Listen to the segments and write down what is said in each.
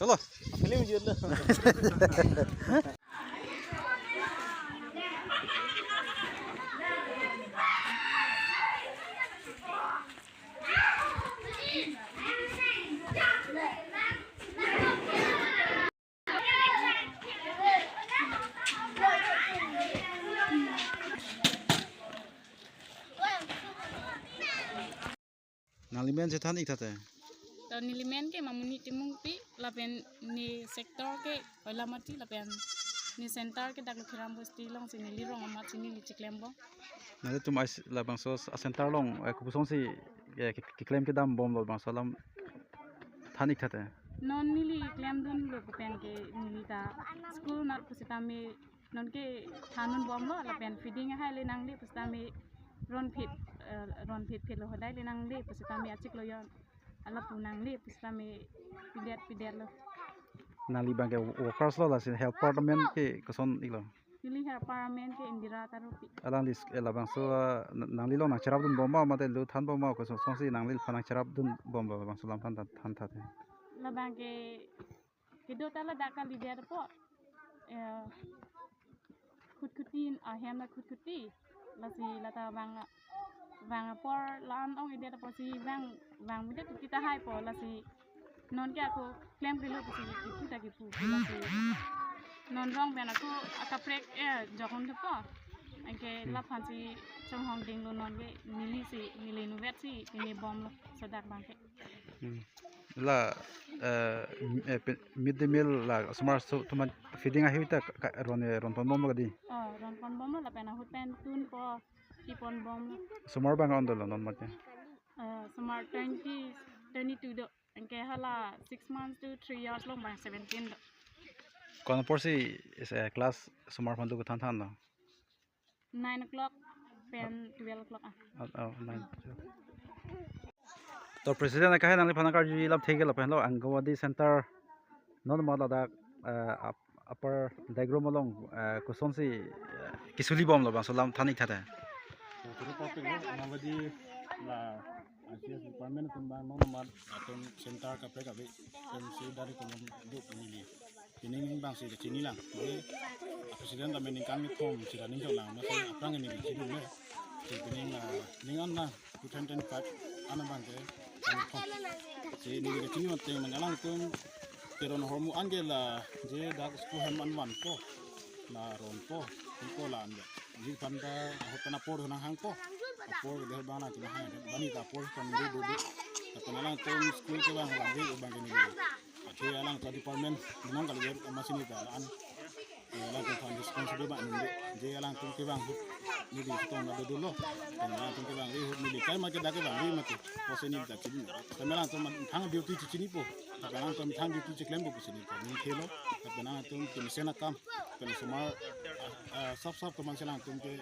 चलो फिल्मยืนเลยNalimen setan iktate dan nilimen ke mamuni timung pi lapen ni sektor ke oila mati lapen ni center ke dak khiram bosti long sini lirong amat sini licik lembo nade tum ais labang so center long kupusong si ki claim ke dam bom lo bang salam thanik thate non nili claim dun lo pen ke nilita school nar pusitami non ke thanun bom lo lapen feeding hai le nang le pusitami ron fit lo hodai le nang le pusitami acik lo yon ala punang le pusitami pidet lo nali bang ke workers lo la sin help department ke koson ilo nili help department ke indira tarupi alang dis labang so nangli lo nang charab dun bom ma mate lu than bom ma ko song si nangli phanang charab dun bom lo bang salam than thate labang ke kedo tala dakal lider po khutkutin ahem na khutkuti lasi lata bang por lan ong ide po si bang mide kita hai po lasi non ke aku claim ke lo si kita ki pu lasi non rong ben aku akaprek jokon de po angke la phansi chong hong ding lo non ke nili si nili nu vet si ni bom lo sadak bang ke la mid day meal la smart so tuman feeding a hita ron pon bom gadi ron pon bom la pena huten tun po tipon bom smart bang on dolo non mate smart 22 do angke hala 6 months to 3 years long bang 17 do kon porsi is a class smart pon do than no 9 o'clock pen 12 o'clock 9 तो president ka hanang phana kar ji lab thege la phen lo angawadi center non ma da upper diagram along kuson si kisuli bom lo bang salam thani thata to topic no angawadi la asias department tumbang non ma aton center ka pre ka be si dari ko do pemilih ini bang si chini lang boleh president da mening kami thom si raning jo lang na sai aprang ni chi du ne si bening ningan na 2025 ana bang ke si ni ke chini mate mangalang tum teron hormu angela je dak school han man po na ron po ko la ande ji panda hotana por na hang po por de bana ti hang bani ta por kan du atanalang tum school ke bang bang ni ati alang ka department nang kali masini ta an alang ko fan responsible ba ni je alang tum ke bang ni di to na do lo alang tum ke bang ni di kai ma ke da ke bang ni ma ke poseni ta chini alang tum thang duty chi chini po alang tum thang duty chi claim po chini ni khelo alang tum ke sena kam ke semua sab to man alang tum ke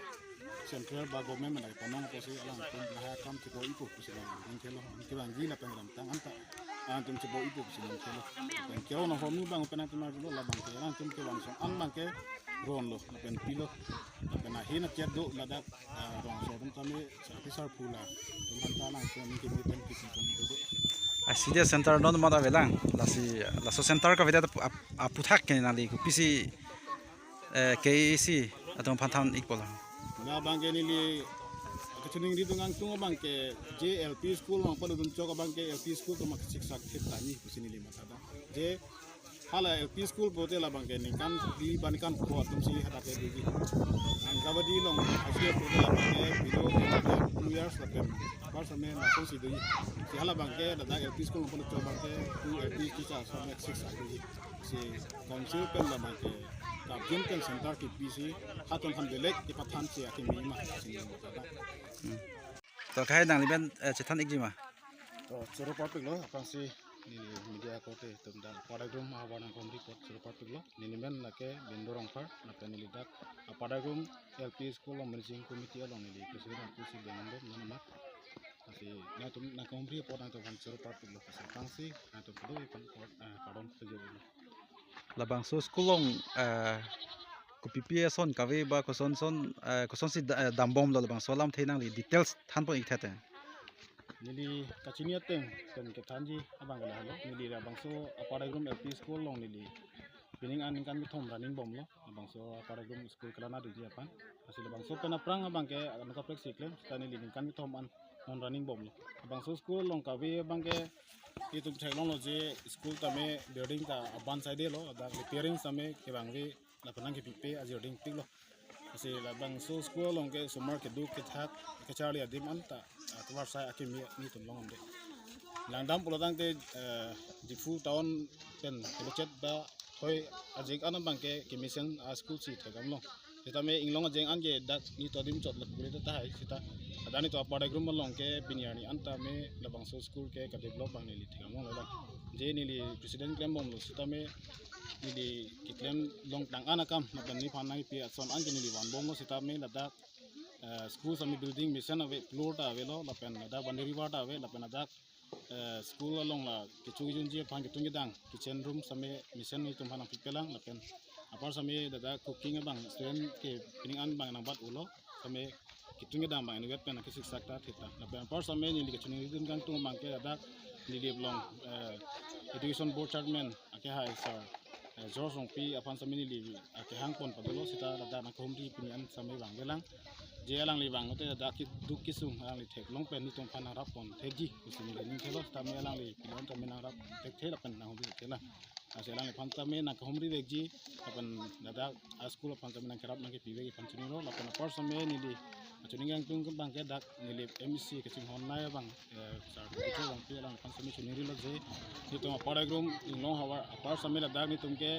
central ba government na panong ko si alang tum laha kam ti ko ipo po sila ni khelo ke bang gi la pengram tang anta antum coba itu sini kalau kira ono homi bang penat na dulu la bang kira antum ke bang an bang ke ron lo pen pilo pen ahina tiap do la dak ron so tum kami officer pula tum talang ko ni ke pen kisi tum do aside center non ma da velang la so center ka veda aputhak ke na li ku pisi KC atom phantan ikpola na bang ke ni li kecuning di tungang tungo bang ke JLP school mang padu dun choka bang ke LP school to mak siksak khitani kusini lima sada je hala LP school bote la bang ke ni kan di banikan ko tum si hada ke di angawadi long asia bote la bang ke bilo 2 years la pen par same na ko si di si hala bang ke da LP school mang padu choka bang ke 2 LP teacher so mak siksak di si council pen la bang ke กับยืนเป็นเซ็นเตอร์กิบบีซีถ้าต้องทำเล็กที่ประธานเสียที่มีมาสิ่งนี้นะครับ ตัวใครนางนี่เป็นจะท่านอีกจิมา ก็สุรพัฒน์ปิกล้อฟังสินี่มีเดียก็เตะตุ่มดังพอได้กลุ่มมาวันนั้นคอมรีพอร์ตสุรพัฒน์ปิกล้อนี่เป็นนักเบนโดรองฟาร์นักเป็นลิดักพอได้กลุ่ม LP School of Managing Committee ลองนี่คือสิ่งที่สิ่งเดียวนั้นนั่นมาkasi na tum na kompri po na to van sir part lo kasi tangsi na to do ipan part pardon tujo lo labang so skulong ko PPS son kawe ba ko son si dambom lo labang solam theinang li details than po ikthate nili kachiniat teng ken ke thanji abang la lo nili abang so aparagum LP school long nili pining an kan mi thom running bom lo abang so aparagum school kalana du ji apan kasi abang so pena prang abang ke an ka prek siklem sta nili kan mi thom an non running bom lo abang so school long kawe abang ke itu technology school tame building ta aban side lo da repairing same ke bang we la panang ke pipe as building pik lo kasi la bang so school long ke sumar ke du ke thak ke charli adim anta twar sai akimi ni tum long de langdam pulotang te difu town pen kelochet ba hoi ajik an bang ke mission a school si thegam lo sita me inglong ajeng an ke dak ni to dim chot lak puri ta hai sita adani to pada grum long ke binyani anta me labang so school ke ka develop bang ni li thegam lo la je ni li president klem bom lo sita me ni li kiklem long tang anakam na ban ni phanai pi ason an ke ni li wan bom lo sita me ladak school sami building mission ave floor ta ave lo la pen da banderi wa ta ave la pen da school along la kichu jun ji phang kitung gidang kitchen room same mission ni tum hana pipelang la pen apar same da cooking bang student ke pining an bang nang bat ulo same kitung gidang bang ni wet pen ke siksak ta thita la pen apar same ni li kichu ni dun gang tung bang ke da ni li long education board chairman ake hai sir George Songpi apan same ni li ake hang pon padolo sita da na khomri pining an same bang gelang je alang li bang te da ki duk ki sung alang li thek long pen ni tong phana rap pon theji usini le ning thelo ta me alang li pilon ta me na rap thek thela pen na hobi thela ase alang li phan ta me na khomri vek ji apan da school phan ta me na kerap na ke piwe ki phan chini ro la pen par sa me ni li chuning yang tung bang ke dak ni le MC ke ching hon nai bang sa ko bang pi alang phan sa me chini ri lo je ni to pada grum long hawa par sa me la dak ni tum ke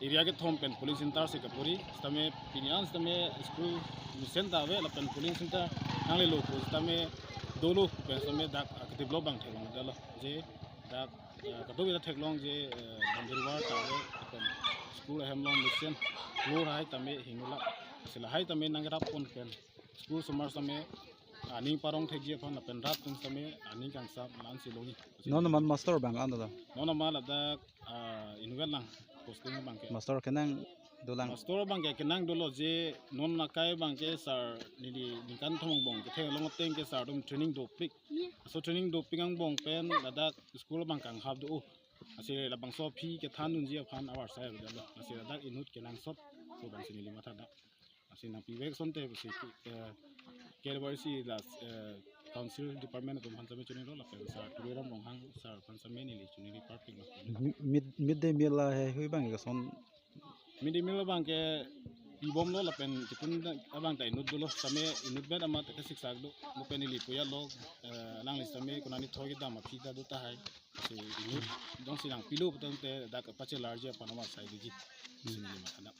area ke thom pen police intar se kapuri stame pinian stame school mission ta ve la pen police center nang le lo ko stame dolo pen stame dak develop bang thelong dalo je dak ka do ila theklong je banderiwa ta ve pen school hemlong mission floor hai tame hingula sila hai tame nang rap pon pen school sumar same ani parong thegi phan la pen rap tum same ani kang sa lan silongi non man master bang anda da non ma la dak invel lang posting bang ke master kenang dolang store bang ke kenang dolo je non nakai bang ke sir ni kan thong bong ke theng long teng ke sir dum training do pick so training do pick ang bong pen ladak school bang kang hab do ase la bang so phi ke than nun ji phan awar sai da lo ase ladak inut kenang sot so bang sini lima thada ase na pi vek son te se ke si la council department dum han same chuni ro la pen sir tu ram long hang sir phan same ni li chuni ri parking midday meal la he hui bang ga son midday meal bang ke ibom lo la pen kitun abang ta inut lo same inut bet ama ta siksak do mo pen li puya lo lang li same kunani thogi da ma phita do ta hai se inut dong sinang pilu putan te da ka pache large panama sai di ji sini ma kana